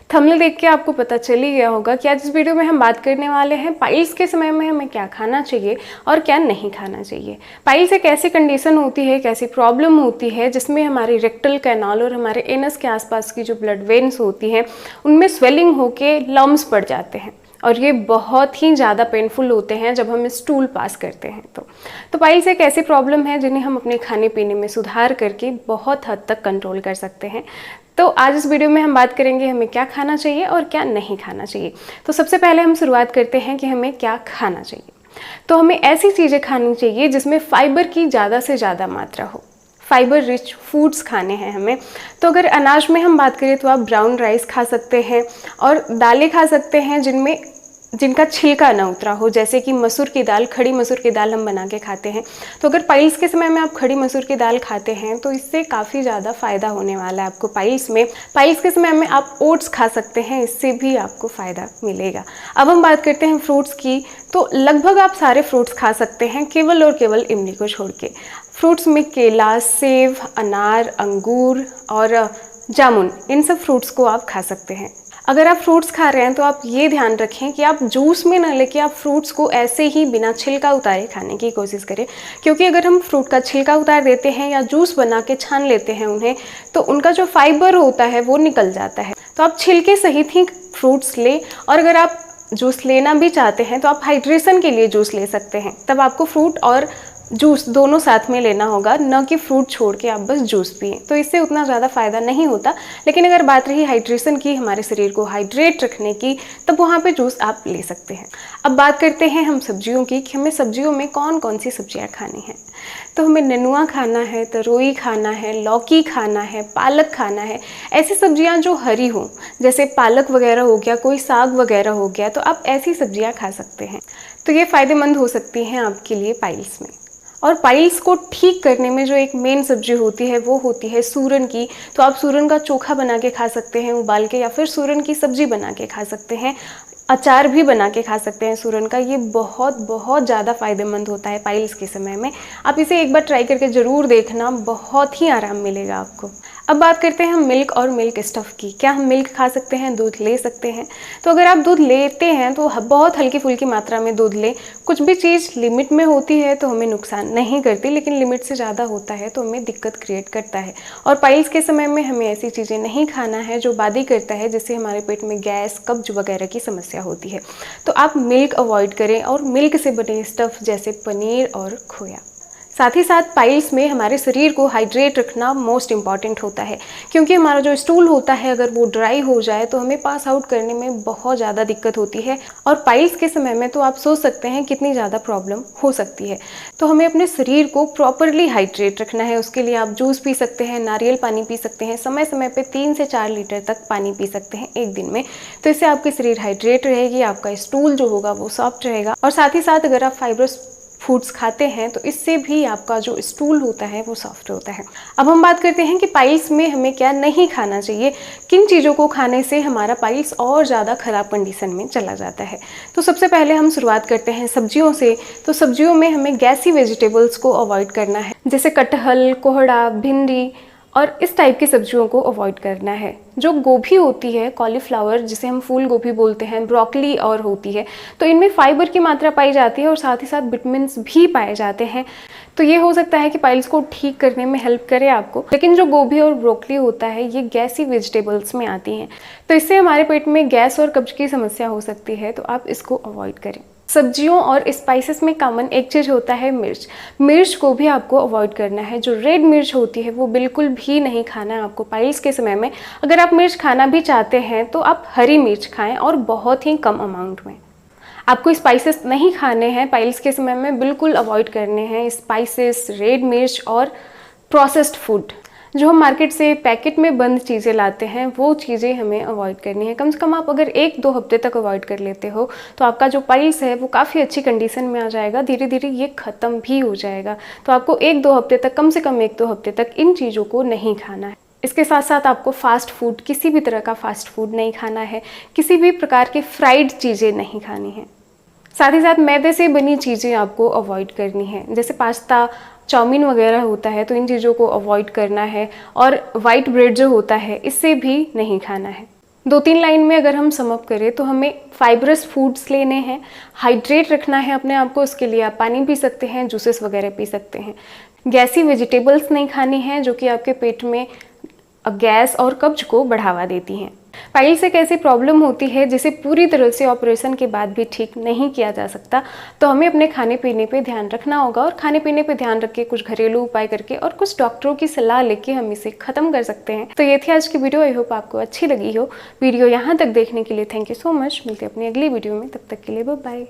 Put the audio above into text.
Thumbnail देख के आपको पता चल ही गया होगा कि आज इस वीडियो में हम बात करने वाले हैं पाइल्स के समय में हमें क्या खाना चाहिए और क्या नहीं खाना चाहिए। पाइल्स एक ऐसी कंडीशन होती है, एक ऐसी प्रॉब्लम होती है जिसमें हमारी रेक्टल कैनाल और हमारे एनस के आसपास की जो ब्लड वेन्स होती हैं उनमें स्वेलिंग होके लम्स पड़ जाते हैं और ये बहुत ही ज़्यादा पेनफुल होते हैं जब हम स्टूल पास करते हैं। तो पाइल्स एक ऐसी प्रॉब्लम है जिन्हें हम अपने खाने पीने में सुधार करके बहुत हद तक कंट्रोल कर सकते हैं। तो आज इस वीडियो में हम बात करेंगे हमें क्या खाना चाहिए और क्या नहीं खाना चाहिए। तो सबसे पहले हम शुरुआत करते हैं कि हमें क्या खाना चाहिए। तो हमें ऐसी चीज़ें खानी चाहिए जिसमें फाइबर की ज़्यादा से ज़्यादा मात्रा हो। फाइबर रिच फूड्स खाने हैं हमें। तो अगर अनाज में हम बात करें तो आप ब्राउन राइस खा सकते हैं और दालें खा सकते हैं जिनका छिलका ना उतरा हो, जैसे कि मसूर की दाल, खड़ी मसूर की दाल हम बना के खाते हैं। तो अगर पाइल्स के समय में आप खड़ी मसूर की दाल खाते हैं तो इससे काफ़ी ज़्यादा फ़ायदा होने वाला है आपको पाइल्स में। पाइल्स के समय में आप ओट्स खा सकते हैं, इससे भी आपको फ़ायदा मिलेगा। अब हम बात करते हैं फ्रूट्स की। तो लगभग आप सारे फ्रूट्स खा सकते हैं केवल और केवल इमली को छोड़ के। फ्रूट्स में केला, सेब, अनार, अंगूर और जामुन, इन सब फ्रूट्स को आप खा सकते हैं। अगर आप फ्रूट्स खा रहे हैं तो आप ये ध्यान रखें कि आप जूस में ना लेके आप फ्रूट्स को ऐसे ही बिना छिलका उतारे खाने की कोशिश करें, क्योंकि अगर हम फ्रूट का छिलका उतार देते हैं या जूस बना के छान लेते हैं उन्हें, तो उनका जो फाइबर होता है वो निकल जाता है। तो आप छिलके सहित ही फ्रूट्स लें। और अगर आप जूस लेना भी चाहते हैं तो आप हाइड्रेशन के लिए जूस ले सकते हैं। तब आपको फ्रूट और जूस दोनों साथ में लेना होगा, न कि फ्रूट छोड़ के आप बस जूस पिए। तो इससे उतना ज़्यादा फ़ायदा नहीं होता। लेकिन अगर बात रही हाइड्रेशन की, हमारे शरीर को हाइड्रेट रखने की, तब वहाँ पे जूस आप ले सकते हैं। अब बात करते हैं हम सब्जियों की कि हमें सब्जियों में कौन कौन सी सब्जियाँ खानी हैं। तो हमें नेनुआ खाना है, तरोई खाना है, लौकी खाना है, पालक खाना है। ऐसी सब्जियाँ जो हरी हों, जैसे पालक वगैरह हो गया, कोई साग वगैरह हो गया, तो आप ऐसी सब्जियाँ खा सकते हैं। तो ये फ़ायदेमंद हो सकती हैं आपके लिए पाइल्स में। और पाइल्स को ठीक करने में जो एक मेन सब्जी होती है वो होती है सूरन की। तो आप सूरन का चोखा बना के खा सकते हैं उबाल के, या फिर सूरन की सब्जी बना के खा सकते हैं। अचार भी बना के खा सकते हैं सूरन का। ये बहुत बहुत ज़्यादा फ़ायदेमंद होता है पाइल्स के समय में। आप इसे एक बार ट्राई करके ज़रूर देखना, बहुत ही आराम मिलेगा आपको। अब बात करते हैं हम मिल्क और मिल्क स्टफ़ की। क्या हम मिल्क खा सकते हैं, दूध ले सकते हैं? तो अगर आप दूध लेते हैं तो बहुत हल्की फुल्की मात्रा में दूध लें। कुछ भी चीज़ लिमिट में होती है तो हमें नुकसान नहीं करती, लेकिन लिमिट से ज़्यादा होता है तो हमें दिक्कत क्रिएट करता है। और पाइल्स के समय में हमें ऐसी चीज़ें नहीं खाना है जो बादी करता है, जिससे हमारे पेट में गैस, कब्ज वगैरह की समस्या होती है। तो आप मिल्क अवॉइड करें और मिल्क से बने स्टफ़ जैसे पनीर और खोया। साथ ही साथ पाइल्स में हमारे शरीर को हाइड्रेट रखना मोस्ट इम्पॉर्टेंट होता है, क्योंकि हमारा जो स्टूल होता है अगर वो ड्राई हो जाए तो हमें पास आउट करने में बहुत ज़्यादा दिक्कत होती है। और पाइल्स के समय में तो आप सोच सकते हैं कितनी ज़्यादा प्रॉब्लम हो सकती है। तो हमें अपने शरीर को प्रॉपरली हाइड्रेट रखना है। उसके लिए आप जूस पी सकते हैं, नारियल पानी पी सकते हैं, समय समय पर 3 से 4 लीटर तक पानी पी सकते हैं एक दिन में। तो इससे आपकी शरीर हाइड्रेट रहेगी, आपका स्टूल जो होगा वो सॉफ्ट रहेगा। और साथ ही साथ अगर आप फाइबरस फूड्स खाते हैं तो इससे भी आपका जो स्टूल होता है वो सॉफ्ट होता है। अब हम बात करते हैं कि पाइल्स में हमें क्या नहीं खाना चाहिए, किन चीज़ों को खाने से हमारा पाइल्स और ज़्यादा ख़राब कंडीशन में चला जाता है। तो सबसे पहले हम शुरुआत करते हैं सब्जियों से। तो सब्जियों में हमें गैसी वेजिटेबल्स को अवॉइड करना है, जैसे कटहल, कोहड़ा, भिंडी और इस टाइप की सब्जियों को अवॉइड करना है। जो गोभी होती है, कॉलीफ्लावर जिसे हम फूल गोभी बोलते हैं, ब्रोकली और होती है, तो इनमें फाइबर की मात्रा पाई जाती है और साथ ही साथ विटामिन्स भी पाए जाते हैं। तो ये हो सकता है कि पाइल्स को ठीक करने में हेल्प करे आपको। लेकिन जो गोभी और ब्रोकली होता है ये गैसी वेजिटेबल्स में आती हैं, तो इससे हमारे पेट में गैस और कब्ज की समस्या हो सकती है। तो आप इसको अवॉइड करें। सब्जियों और स्पाइसेस में कॉमन एक चीज़ होता है मिर्च। मिर्च को भी आपको अवॉइड करना है। जो रेड मिर्च होती है वो बिल्कुल भी नहीं खाना है आपको पाइल्स के समय में। अगर आप मिर्च खाना भी चाहते हैं तो आप हरी मिर्च खाएं और बहुत ही कम अमाउंट में। आपको स्पाइसेस नहीं खाने हैं पाइल्स के समय में, बिल्कुल अवॉइड करने हैं स्पाइसेस, रेड मिर्च और प्रोसेस्ड फूड। जो हम मार्केट से पैकेट में बंद चीज़ें लाते हैं वो चीज़ें हमें अवॉइड करनी है। कम से कम आप अगर 1-2 हफ्ते तक अवॉइड कर लेते हो तो आपका जो पाइल्स है वो काफ़ी अच्छी कंडीशन में आ जाएगा। धीरे धीरे ये ख़त्म भी हो जाएगा। तो आपको 1-2 हफ्ते तक, कम से कम 1-2 हफ्ते तक इन चीज़ों को नहीं खाना है। इसके साथ साथ आपको फास्ट फूड, किसी भी तरह का फास्ट फूड नहीं खाना है। किसी भी प्रकार की फ्राइड चीज़ें नहीं खानी हैं। साथ ही साथ मैदे से बनी चीज़ें आपको अवॉइड करनी है, जैसे पास्ता, चाउमीन वगैरह होता है, तो इन चीज़ों को अवॉइड करना है। और वाइट ब्रेड जो होता है इससे भी नहीं खाना है। 2-3 लाइन में अगर हम सम अप करें तो हमें फाइब्रस फूड्स लेने हैं, हाइड्रेट रखना है अपने आप को। उसके लिए आप पानी पी सकते हैं, जूसेस वगैरह पी सकते हैं। गैसी वेजिटेबल्स नहीं खानी है जो कि आपके पेट में गैस और कब्ज को बढ़ावा देती हैं। पाइल्स एक ऐसी प्रॉब्लम होती है जिसे पूरी तरह से ऑपरेशन के बाद भी ठीक नहीं किया जा सकता, तो हमें अपने खाने पीने पे ध्यान रखना होगा और खाने पीने पे ध्यान रख के कुछ घरेलू उपाय करके और कुछ डॉक्टरों की सलाह लेके हम इसे ख़त्म कर सकते हैं। तो ये थी आज की वीडियो। आई होप आपको अच्छी लगी हो। वीडियो यहाँ तक देखने के लिए थैंक यू सो मच। मिलते हैं अपनी अगली वीडियो में, तब तक के लिए बाय बाय।